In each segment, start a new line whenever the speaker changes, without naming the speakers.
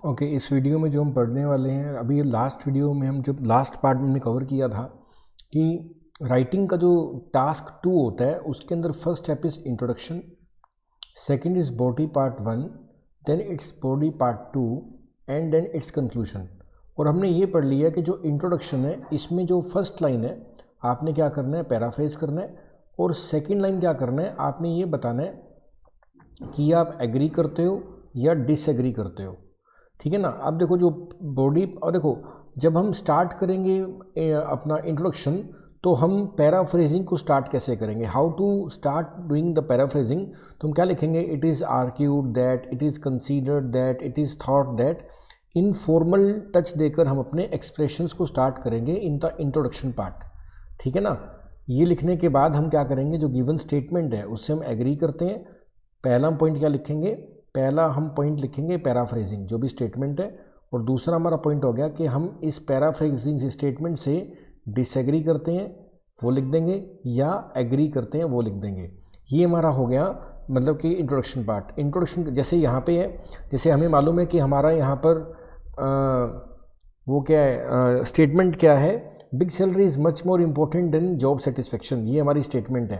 Okay, इस video में जो हम पढ़ने वाले हैं, अभी लास्ट वीडियो में हम जो लास्ट पार्ट में हमने कवर किया था कि राइटिंग का जो टास्क 2 होता है उसके अंदर first step is introduction, second is body part 1, then it's body part 2 and then it's conclusion. और हमने ये पढ़ लिया कि जो इंट्रोडक्शन है इसमें जो फर्स्ट लाइन है आपने क्या करना है, पैराफ्रेज करना है, और सेकेंड लाइन क्या करना है, आपने ये बताना है कि आप एग्री करते हो या डिसएग्री करते हो। ठीक है ना। अब देखो जो बॉडी, और देखो जब हम स्टार्ट करेंगे अपना इंट्रोडक्शन तो हम पैराफ्रेजिंग को स्टार्ट कैसे करेंगे, how to start doing the paraphrasing. तो हम क्या लिखेंगे, it is argued that, it is considered that, it is thought that. इन फॉर्मल टच देकर हम अपने एक्सप्रेशंस को स्टार्ट करेंगे इन द इंट्रोडक्शन पार्ट। ठीक है ना। ये लिखने के बाद हम क्या करेंगे, जो गिवन स्टेटमेंट है उससे हम एग्री करते हैं। पहला पॉइंट क्या लिखेंगे, पहला हम पॉइंट लिखेंगे पैराफ्रेजिंग जो भी स्टेटमेंट है, और दूसरा हमारा पॉइंट हो गया कि हम इस पैराफ्रेजिंग स्टेटमेंट से डिसएग्री करते हैं वो लिख देंगे, या एग्री करते हैं वो लिख देंगे। ये हमारा हो गया मतलब कि इंट्रोडक्शन पार्ट। इंट्रोडक्शन जैसे यहाँ पे है, जैसे हमें मालूम है कि हमारा यहाँ पर वो क्या है, स्टेटमेंट क्या है, big salary is much more important then job satisfaction. ये हमारी स्टेटमेंट है।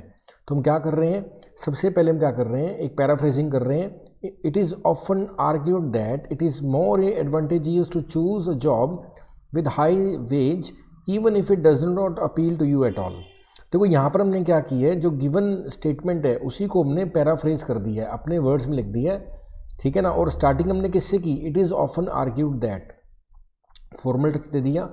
तो हम क्या कर रहे हैं, सबसे पहले हम क्या कर रहे हैं, एक पैराफ्रेजिंग कर रहे हैं। It is often argued that it is more advantageous to choose a job with high wage even if it does not appeal to you at all. देखो यहाँ पर हमने क्या की है, जो गिवन स्टेटमेंट है उसी को हमने पैराफ्रेज कर दिया है, अपने वर्ड्स में लिख दिया है। ठीक है ना। और स्टार्टिंग हमने किससे की, it is often argued that, formal touch दे दिया।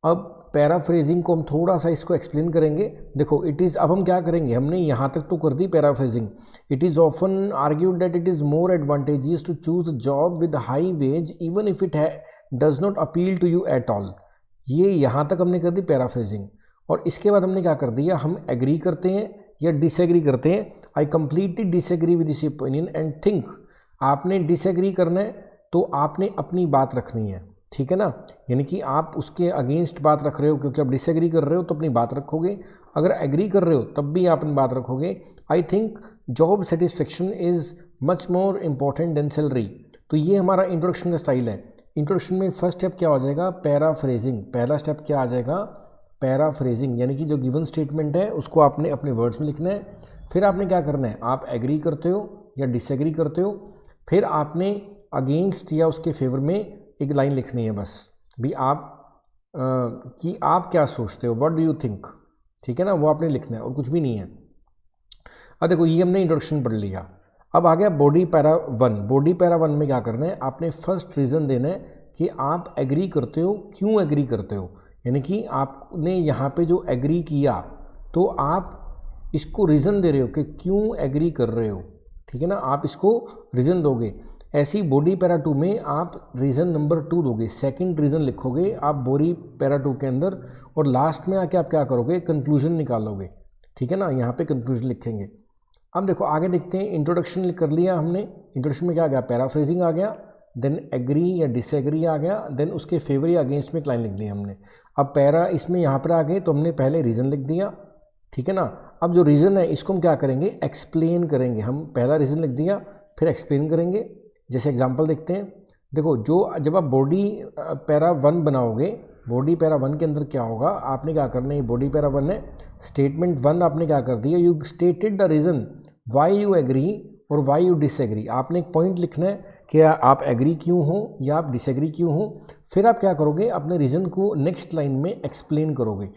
अब पैराफ्रेजिंग को हम थोड़ा सा इसको एक्सप्लेन करेंगे। देखो इट इज़, अब हम क्या करेंगे, हमने यहाँ तक तो कर दी paraphrasing. It is often argued that it is more advantageous to choose a job with high wage even if it does not appeal to you at all. ये यहाँ तक हमने कर दी पैराफ्रेजिंग। और इसके बाद हमने क्या कर दिया, हम एग्री करते हैं या डिसएग्री करते हैं। I completely disagree with this opinion and think. आपने डिसएग्री करना है तो आपने अपनी बात रखनी है। ठीक है ना। यानी कि आप उसके अगेंस्ट बात रख रहे हो, क्योंकि आप डिसएग्री कर रहे हो तो अपनी बात रखोगे, अगर एग्री कर रहे हो तब भी आप अपनी बात रखोगे। I think job satisfaction is much more important than salary. तो ये हमारा इंट्रोडक्शन का स्टाइल है। इंट्रोडक्शन में फर्स्ट स्टेप क्या हो जाएगा, पैराफ्रेजिंग। पहला स्टेप क्या आ जाएगा, पैराफ्रेजिंग, यानी कि जो गिवन स्टेटमेंट है उसको आपने अपने वर्ड्स में लिखना है। फिर आपने क्या करना है, आप एग्री करते हो या डिसएग्री करते हो, फिर आपने अगेंस्ट या उसके फेवर में एक लाइन लिखनी है बस भी, आप कि आप क्या सोचते हो, व्हाट डू यू थिंक। ठीक है ना, वो आपने लिखना है और कुछ भी नहीं है। अब देखो ये हमने इंट्रोडक्शन पढ़ लिया। अब आ गया बॉडी पैरा 1। बॉडी पैरा 1 में क्या करना है, आपने फर्स्ट रीज़न देना है कि आप एग्री करते हो, क्यों एग्री करते हो। यानी कि आपने यहाँ पे जो एग्री किया तो आप इसको रीज़न दे रहे हो कि क्यों एग्री कर रहे हो। ठीक है ना, आप इसको रीज़न दोगे। ऐसी बॉडी पैरा 2 में आप रीज़न नंबर 2 दोगे, सेकंड रीज़न लिखोगे आप बॉडी पैरा 2 के अंदर, और लास्ट में आके आप क्या करोगे, कंक्लूजन निकालोगे। ठीक है ना, यहाँ पे कंक्लूजन लिखेंगे। अब देखो आगे देखते हैं। इंट्रोडक्शन कर लिया हमने, इंट्रोडक्शन में क्या आ गया, पैराफ्रेजिंग आ गया, देन एग्री या डिसएग्री आ गया, देन उसके फेवर या अगेंस्ट में एक लाइन लिख दी हमने। अब पैरा इसमें यहाँ पर आ गए तो हमने पहले रीज़न लिख दिया। ठीक है ना। अब जो रीज़न है इसको हम क्या करेंगे, एक्सप्लेन करेंगे। हम पहला रीज़न लिख दिया, फिर एक्सप्लेन करेंगे। जैसे एग्जांपल देखते हैं। देखो जो जब आप बॉडी पैरा 1 बनाओगे, बॉडी पैरा 1 के अंदर क्या होगा, आपने क्या करना है, बॉडी पैरा 1 है, स्टेटमेंट 1 आपने क्या कर दिया, you stated the reason why you agree और वाई यू डिसएग्री। आपने एक पॉइंट लिखना है कि आप एग्री क्यों हो या आप डिसएग्री क्यों हो। फिर आप क्या करोगे, अपने रीज़न को नेक्स्ट लाइन में एक्सप्लेन करोगे।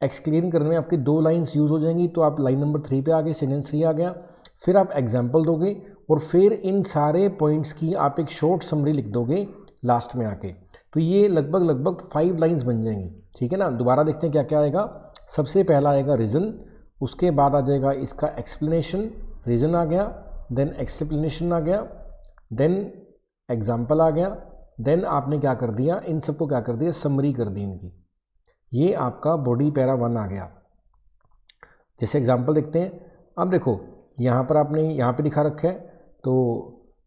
एक्सप्लेन करने में आपकी 2 लाइन्स यूज़ हो जाएंगी, तो आप लाइन नंबर 3 पे आ गए, सेंटेंस 3 आ गया। फिर आप एग्जाम्पल दोगे और फिर इन सारे पॉइंट्स की आप एक शॉर्ट समरी लिख दोगे लास्ट में आके। तो ये लगभग 5 लाइन्स बन जाएंगी। ठीक है ना। दोबारा देखते हैं क्या क्या आएगा। सबसे पहला आएगा रीज़न, उसके बाद आ जाएगा इसका एक्सप्लेनेशन, रीज़न आ गया, देन एक्सप्लेनेशन आ गया, देन एग्जाम्पल आ गया, देन आपने क्या कर दिया, इन सबको क्या कर दिया, समरी कर दी इनकी। ये आपका बॉडी पैरा 1 आ गया। जैसे एग्जाम्पल देखते हैं। अब देखो यहाँ पर आपने यहाँ पे दिखा रखा है, तो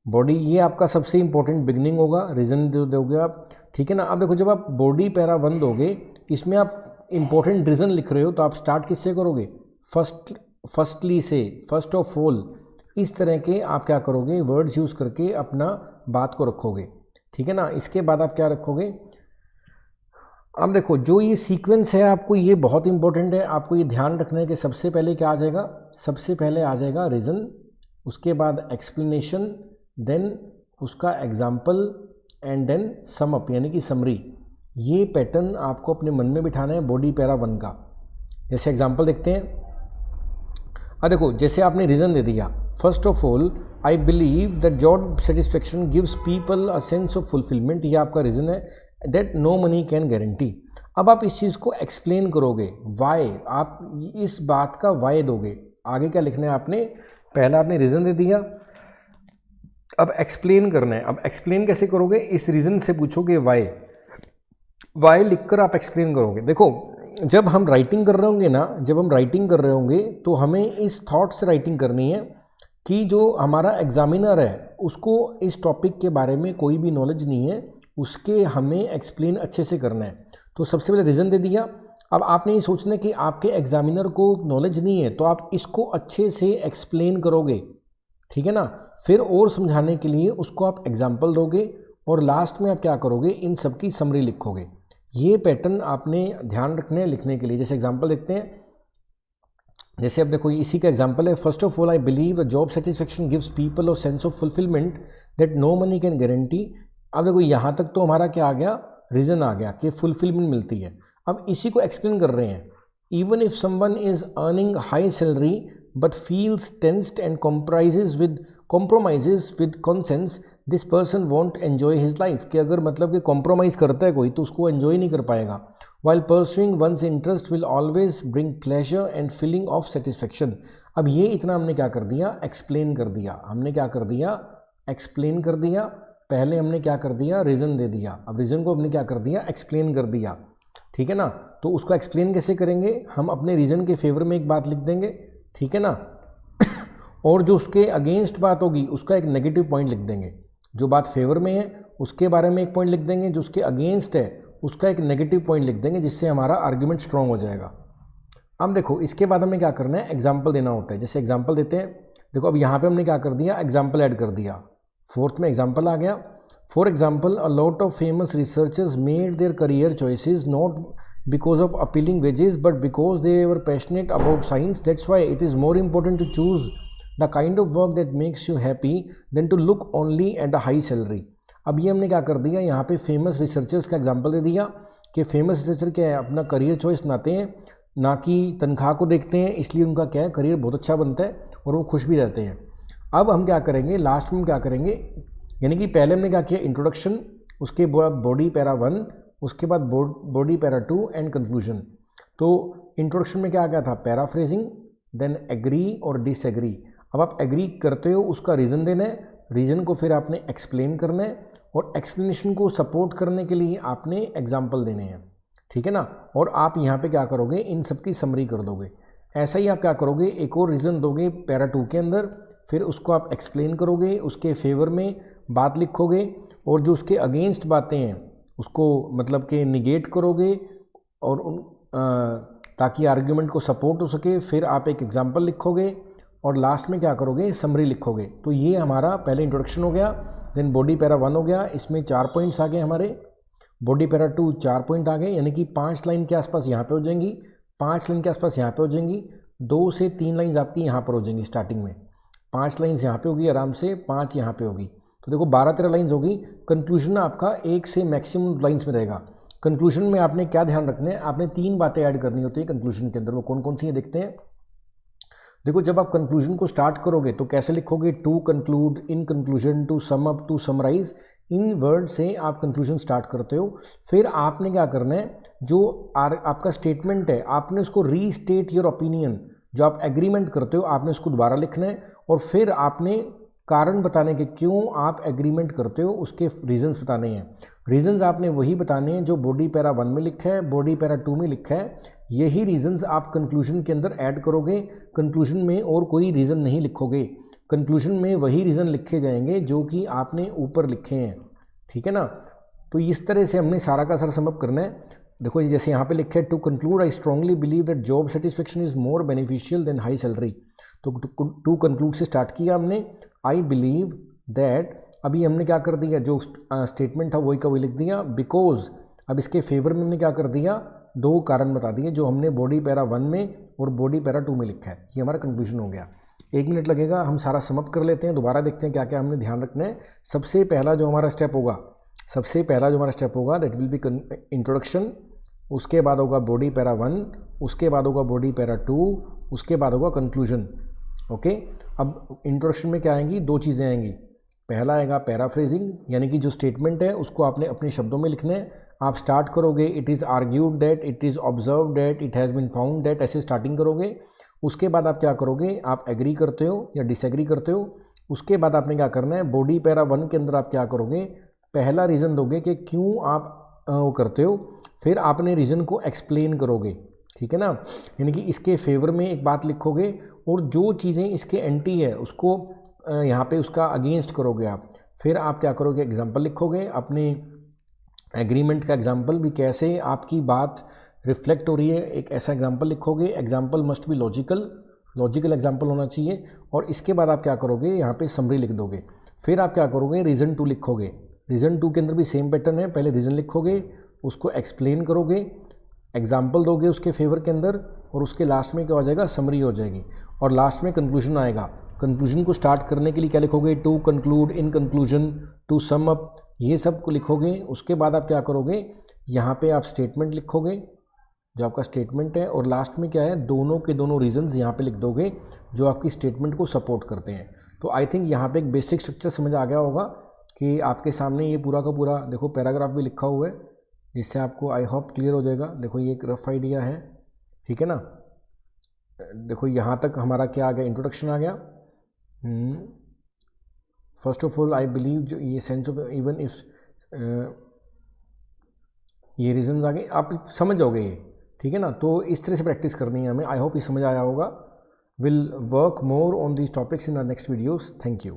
बॉडी ये आपका सबसे इंपॉर्टेंट बिगनिंग होगा, रीज़न दोगे आप। ठीक है ना। अब देखो जब आप बॉडी पैरा 1 दोगे, इसमें आप इंपॉर्टेंट रीज़न लिख रहे हो तो आप स्टार्ट किससे करोगे, फर्स्टली से, फर्स्ट ऑफ ऑल। इस तरह के आप क्या करोगे, वर्ड्स यूज़ करके अपना बात को रखोगे। ठीक है ना। इसके बाद आप क्या रखोगे, अब देखो जो ये सीक्वेंस है आपको ये बहुत इंपॉर्टेंट है, आपको ये ध्यान रखना है कि सबसे पहले क्या आ जाएगा, सबसे पहले आ जाएगा रीज़न, उसके बाद एक्सप्लेनेशन, देन उसका example and then sum up यानी कि समरी। ये पैटर्न आपको अपने मन में बिठाना है बॉडी पैरा 1 का। जैसे एग्जाम्पल देखते हैं, अब देखो जैसे आपने रीज़न दे दिया, first of all I believe that job satisfaction gives people a sense of fulfilment, ये आपका रीज़न है, that no money can guarantee. अब आप इस चीज़ को एक्सप्लेन करोगे, वाई, आप इस बात का वाई दोगे। आगे क्या लिखना है आपने, पहला आपने रीज़न दे दिया, अब एक्सप्लेन करना है। अब एक्सप्लेन कैसे करोगे, इस रीज़न से पूछोगे वाई, वाई लिखकर आप एक्सप्लेन करोगे। देखो जब हम राइटिंग कर रहे होंगे ना, जब हम राइटिंग कर रहे होंगे तो हमें इस थॉट से राइटिंग करनी है कि जो हमारा एग्जामिनर है उसको इस टॉपिक के बारे में कोई भी नॉलेज नहीं है, उसके हमें एक्सप्लेन अच्छे से करना है। तो सबसे पहले रीज़न दे दिया। अब आपने ये सोचना है कि आपके एग्जामिनर को नॉलेज नहीं है, तो आप इसको अच्छे से एक्सप्लेन करोगे, ठीक है ना। फिर और समझाने के लिए उसको आप एग्जाम्पल दोगे और लास्ट में आप क्या करोगे, इन सब की समरी लिखोगे। ये पैटर्न आपने ध्यान रखने लिखने के लिए। जैसे एग्जाम्पल देखते हैं, जैसे अब देखो इसी का एग्जाम्पल है, first of all I believe the job satisfaction gives people a sense of fulfilment that no money can guarantee. अब देखो यहाँ तक तो हमारा क्या आ गया, रीज़न आ गया कि फुलफिलमेंट मिलती है। अब इसी को एक्सप्लेन कर रहे हैं, even if someone is earning high salary but feels tensed and compromises with conscience, this person want enjoy his life, कि अगर मतलब कि कॉम्प्रोमाइज़ करता है कोई तो उसको एन्जॉय नहीं कर पाएगा। While pursuing one's interest will always bring pleasure and feeling of satisfaction. अब ये इतना हमने क्या कर दिया, एक्सप्लेन कर दिया। हमने क्या कर दिया, एक्सप्लेन कर दिया। पहले हमने क्या कर दिया, रीज़न दे दिया। अब रीज़न को हमने क्या कर दिया, एक्सप्लेन कर दिया, ठीक है ना। तो उसको एक्सप्लेन कैसे करेंगे, हम अपने रीज़न के फेवर में एक बात लिख देंगे, ठीक है ना, और जो उसके अगेंस्ट बात होगी उसका एक नेगेटिव पॉइंट लिख देंगे। जो बात फेवर में है उसके बारे में एक पॉइंट लिख देंगे, जो उसके अगेंस्ट है उसका एक नेगेटिव पॉइंट लिख देंगे, जिससे हमारा आर्ग्यूमेंट स्ट्रॉन्ग हो जाएगा। अब देखो इसके बाद हमें क्या करना है, एग्जाम्पल देना होता है। जैसे एग्जाम्पल देते हैं, देखो अब यहाँ पे हमने क्या कर दिया, एग्जाम्पल ऐड कर दिया। फोर्थ में एग्जाम्पल आ गया। For example, a lot of famous researchers made their career choices not because of appealing wages but because they were passionate about science. That's why it is more important to choose the kind of work that makes you happy than to look only at the high salary. अब ये हमने क्या कर दिया, यहाँ पे famous researchers का example दे दिया कि फेमस रिसर्चर क्या है, अपना करियर चॉइस बनाते हैं, ना कि तनख्वाह को देखते हैं, इसलिए उनका क्या है, करियर बहुत अच्छा बनता है और वो खुश भी रहते हैं। अब हम क्या करेंगे, लास्ट में क्या करेंगे, यानी कि पहले हमने क्या किया, इंट्रोडक्शन, उसके बाद बॉडी पैरा 1, उसके बाद बॉडी पैरा 2 एंड कंक्लूजन। तो इंट्रोडक्शन में क्या आ गया था, पैराफ्रेजिंग, देन एग्री और डिसएग्री। अब आप एग्री करते हो उसका रीज़न देना है, रीज़न को फिर आपने एक्सप्लेन करना है और एक्सप्लेनेशन को सपोर्ट करने के लिए आपने एग्जाम्पल देने हैं, ठीक है ना। और आप यहाँ पे क्या करोगे, इन सब की समरी कर दोगे। ऐसा ही आप क्या करोगे, एक और रीज़न दोगे पैरा 2 के अंदर, फिर उसको आप एक्सप्लेन करोगे, उसके फेवर में बात लिखोगे और जो उसके अगेंस्ट बातें हैं उसको मतलब कि निगेट करोगे और ताकि आर्ग्यूमेंट को सपोर्ट हो सके। फिर आप एक एग्जांपल लिखोगे और लास्ट में क्या करोगे, समरी लिखोगे। तो ये हमारा पहले इंट्रोडक्शन हो गया, देन बॉडी पैरा 1 हो गया, इसमें 4 पॉइंट्स आ गए हमारे, बॉडी पैरा 2 4 पॉइंट आ गए, यानी कि 5 लाइन के आसपास यहाँ पे हो जाएंगी, 5 लाइन के आसपास यहाँ पे हो जाएंगी, 2 से 3 लाइन्स आपकी यहाँ पर हो जाएंगी स्टार्टिंग में, 5 लाइन्स यहाँ पे होगी आराम से, 5 यहाँ पे होगी। तो देखो 12-13 लाइन्स होगी। कंक्लूजन आपका 1 से मैक्सिमम लाइन्स में रहेगा। कंक्लूजन में आपने क्या ध्यान रखना है, आपने 3 बातें ऐड करनी होती है कंक्लूजन के अंदर। वो कौन कौन सी है देखते हैं। देखो जब आप कंक्लूजन को स्टार्ट करोगे तो कैसे लिखोगे, to conclude, in conclusion, to sum up, to summarise, इन वर्ड से आप कंक्लूजन स्टार्ट करते हो। फिर आपने क्या करना है, जो आपका स्टेटमेंट है आपने उसको रीस्टेट योर ओपिनियन, जो आप एग्रीमेंट करते हो आपने उसको दोबारा लिखना है और फिर आपने कारण बताने के क्यों आप एग्रीमेंट करते हो उसके रीजंस बताने हैं। रीजंस आपने वही बताने हैं जो बॉडी पैरा 1 में लिखा है, बॉडी पैरा 2 में लिखा है। यही रीजंस आप कंक्लूजन के अंदर ऐड करोगे। कंक्लूजन में और कोई रीज़न नहीं लिखोगे, कंक्लूजन में वही रीज़न लिखे जाएंगे जो कि आपने ऊपर लिखे हैं, ठीक है ना। तो इस तरह से हमने सारा का सारा समअप करना है। देखो जैसे यहाँ पे लिखा है, to conclude I strongly believe that job satisfaction is more beneficial than high salary. तो टू कंक्लूड से स्टार्ट किया हमने, आई बिलीव दैट अभी हमने क्या कर दिया, जो स्टेटमेंट था वही का वही लिख दिया, बिकॉज अब इसके फेवर में हमने क्या कर दिया, दो कारण बता दिए जो हमने बॉडी पैरा 1 में और बॉडी पैरा 2 में लिखा है। ये हमारा कंक्लूजन हो गया। 1 मिनट लगेगा, हम सारा समअप कर लेते हैं, दोबारा देखते हैं क्या क्या हमने ध्यान रखना है। सबसे पहला जो हमारा स्टेप होगा दैट विल बी इंट्रोडक्शन, उसके बाद होगा बॉडी पैरा 1, उसके बाद होगा बॉडी पैरा 2, उसके बाद होगा कंक्लूजन। ओके, अब इंट्रोडक्शन में क्या आएंगी, दो चीज़ें आएंगी। पहला आएगा पैराफ्रेजिंग, यानी कि जो स्टेटमेंट है उसको आपने अपने शब्दों में लिखना है। आप स्टार्ट करोगे it is argued that, it is observe that, it has been found that, ऐसे स्टार्टिंग करोगे। उसके बाद आप क्या करोगे, आप एग्री करते हो या डिसएग्री करते हो। उसके बाद आपने क्या करना है, बॉडी पैरा 1 के अंदर आप क्या करोगे, पहला रीज़न दोगे कि क्यों आप वो करते हो, फिर आपने रीज़न को एक्सप्लेन करोगे, ठीक है ना। यानी कि इसके फेवर में एक बात लिखोगे और जो चीज़ें इसके एंटी है उसको यहाँ पे उसका अगेंस्ट करोगे आप। फिर आप क्या करोगे, एग्जाम्पल लिखोगे, अपने एग्रीमेंट का एग्जाम्पल भी कैसे आपकी बात रिफ्लेक्ट हो रही है, एक ऐसा एग्जाम्पल लिखोगे। Example must be logical example होना चाहिए। और इसके बाद आप क्या करोगे, यहाँ पे समरी लिख दोगे। फिर आप क्या करोगे, रीज़न 2 लिखोगे। रीज़न 2 के अंदर भी सेम पैटर्न है, पहले रीज़न लिखोगे, उसको एक्सप्लेन करोगे, एग्जाम्पल दोगे उसके फेवर के अंदर, और उसके लास्ट में क्या हो जाएगा, समरी हो जाएगी, और लास्ट में कंक्लूजन आएगा। कंक्लूजन को स्टार्ट करने के लिए क्या लिखोगे, to conclude, in conclusion, to sum up, ये सब को लिखोगे। उसके बाद आप क्या करोगे, यहाँ पे आप स्टेटमेंट लिखोगे, जो आपका स्टेटमेंट है, और लास्ट में क्या है, दोनों के दोनों रीजंस यहाँ पे लिख दोगे जो आपकी स्टेटमेंट को सपोर्ट करते हैं। तो आई थिंक यहाँ पे एक बेसिक स्ट्रक्चर समझ आ गया होगा कि आपके सामने ये पूरा का पूरा देखो पैराग्राफ भी लिखा हुआ है, जिससे आपको आई होप क्लियर हो जाएगा। देखो ये एक रफ आइडिया है, ठीक है ना। देखो यहाँ तक हमारा क्या आ गया, इंट्रोडक्शन आ गया। First of all I believe जो ये सेंस ऑफ इवन इफ ये रीजंस आ गए, आप समझ जाओगे ये, ठीक है ना। तो इस तरह से प्रैक्टिस करनी है हमें। आई होप ये समझ आया होगा। Will work more on these topics in our next videos. Thank you.